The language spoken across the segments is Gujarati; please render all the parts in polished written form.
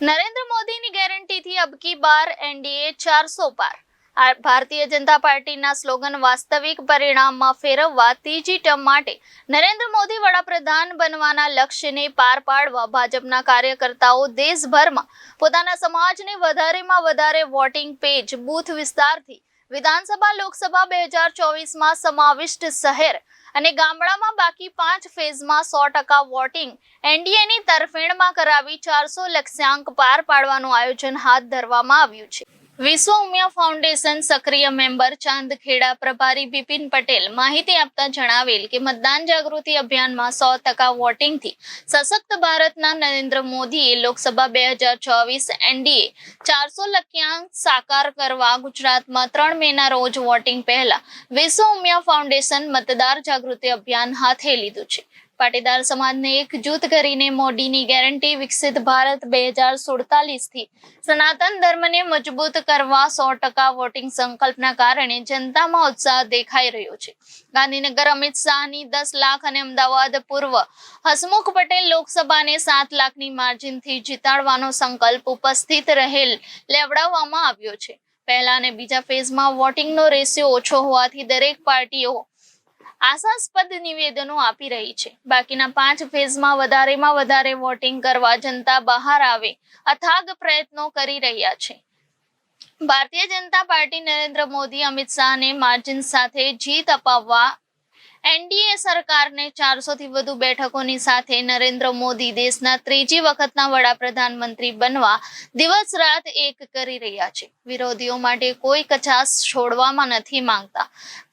नरेंद्र मोदी की गारंटी थी अब की बार एनडीए 400 पार। भारतीय जनता पार्टीના સ્લોગન વાસ્તવિક પરિણામમાં ફેરવવા ત્રીજી ટર્મ માટે નરેન્દ્ર મોદી વડાપ્રધાન બનવાના લક્ષ્યને પાર પાડવા ભાજપના કાર્યકર્તાઓ દેશભરમાં પોતાના સમાજને વધારેમાં વધારે વોટિંગ પેજ બૂથ વિસ્તારથી વિધાનસભા લોકસભા 2024માં સમાવિષ્ટ શહેર અને ગામડામાં બાકી 5 ફેઝમાં 100% વોટિંગ એનડીએની તરફેણમાં કરાવી 400 લક્ષ્યાંક પાર પાડવાનું આયોજન હાથ ધરવામાં આવ્યું છે। વિશ્વ ઉમિયા ફાઉન્ડેશન સક્રિય મેમ્બર ચાંદખેડા પ્રભારી બિપિન પટેલ માહિતી આપતા જણાવેલ કે મતદાન જાગૃતિ અભિયાનમાં 100% વોટિંગથી સશક્ત ભારતના નરેન્દ્ર મોદીએ લોકસભા 2024 એનડીએ 400 લક્ષ્યાંક સાકાર કરવા ગુજરાતમાં 3 મેના રોજ વોટિંગ પહેલા વિશ્વ ઉમિયા ફાઉન્ડેશન મતદાર જાગૃતિ અભિયાન હાથે લીધું છે। પાટીદાર સમાજને એકજૂથ કરીને મોદીની ગેરંટી વિકસિત ભારત 2047 થી સનાતન ધર્મને મજબૂત કરવા 100% વોટિંગ સંકલ્પના કારણે જનતામાં ઉત્સાહ દેખાઈ રહ્યો છે। ગાંધીનગર અમિત શાહની 10 લાખ અને અમદાવાદ પૂર્વ હસમુખ પટેલ લોકસભાને 7 લાખની માર્જિનથી જીતાડવાનો સંકલ્પ ઉપસ્થિત રહેલ લેવડાવવામાં આવ્યો છે। પહેલા અને બીજા ફેઝમાં વોટિંગનો રેશિયો ઓછો હોવાથી દરેક પાર્ટીઓ આશાસ્પદ નિવેદનો આપી રહી છે। બાકીના 5 ફેઝમાં વધારેમાં વધારે વોટિંગ કરવા જનતા બહાર આવે અથાગ પ્રયત્નો કરી રહ્યા છે। ભારતીય જનતા પાર્ટી નરેન્દ્ર મોદી અમિત શાહને માર્જિન સાથે જીત અપાવવા એનડીએ સરકારને 400 થી વધુ બેઠકોની સાથે નરેન્દ્ર મોદી દેશના ત્રીજી વખતના વડાપ્રધાનમંત્રી બનવા દિવસ રાત એક કરી રહ્યા છે। વિરોધીઓ માટે કોઈ કચાશ છોડવામાં નથી માંગતા।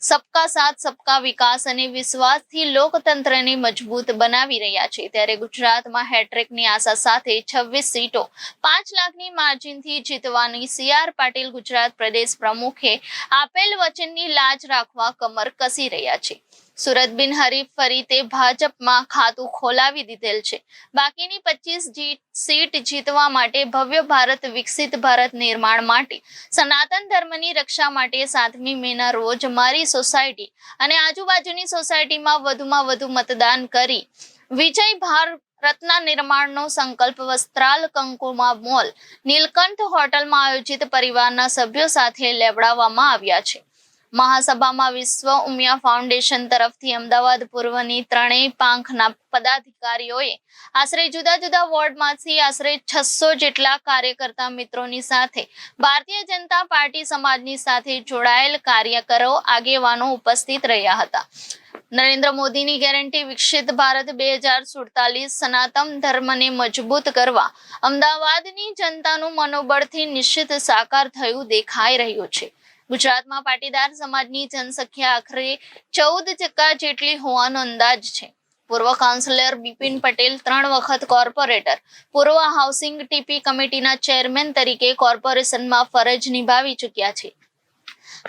સબકા સાથ સબકા વિકાસ અને વિશ્વાસથી લોકતંત્રને મજબૂત બનાવી રહ્યા છે। ત્યારે ગુજરાતમાં હેટ્રિકની આશા સાથે 26 સીટો 5 લાખની માર્જિનથી જીતવાની સીઆર પાટીલ ગુજરાત પ્રદેશ પ્રમુખે આપેલ વચનની લાજ રાખવા કમર કસી રહ્યા છે। સુરત બિનહરીફ ફરી તે ભાજપમાં ખાતું ખોલાવી દીધેલ છે। બાકીની 25 સીટ જીતવા માટે ભવ્ય ભારત વિકસિત ભારત નિર્માણ માટે સનાતન ધર્મની રક્ષા માટે 7મી મેના રોજ મારી સોસાયટી અને આજુબાજુની સોસાયટીમાં વધુમાં વધુ મતદાન કરી વિજય ભારતના નિર્માણનો સંકલ્પ વસ્ત્રાલ કંકોમા મોલ નીલકંઠ હોટલમાં આયોજિત પરિવારના સભ્યો સાથે લેવડાવવામાં આવ્યા છે। મહાસભામાં વિશ્વ ઉમિયા ફાઉન્ડેશન તરફથી અમદાવાદ પૂર્વની 3 પાંખના પદાધિકારીઓએ આશરે જુદા જુદા વોર્ડમાંથી આશરે 600 જેટલા કાર્યકર્તા મિત્રોની સાથે ભારતીય જનતા પાર્ટી સમાજની સાથે જોડાયેલ કાર્યકરો આગેવાનો ઉપસ્થિત રહ્યા હતા। નરેન્દ્ર મોદીની ગેરંટી વિકસિત ભારત 2047 સનાતન ધર્મને મજબૂત કરવા અમદાવાદની જનતાનું મનોબળથી નિશ્ચિત સાકાર થયું દેખાઈ રહ્યું છે। ગુજરાતમાં પાટીદાર સમાજની જનસંખ્યા આખરે 14% જેટલી હોવાનો અંદાજ છે। પૂર્વ કાઉન્સિલર બિપિન પટેલ 3 વખત કોર્પોરેટર, પૂર્વ હાઉસિંગ ટીપી કમિટીના ચેરમેન તરીકે કોર્પોરેશનમાં ફરજ નિભાવી ચૂક્યા છે।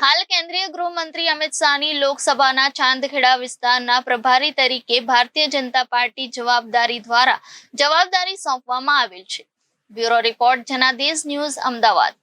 હાલ કેન્દ્રીય ગૃહમંત્રી અમિત શાહની લોકસભાના ચાંદખેડા વિસ્તારના પ્રભારી તરીકે ભારતીય જનતા પાર્ટી જવાબદારી સોંપવામાં આવેલ છે। Bureau report Janadesh news Ahmedabad.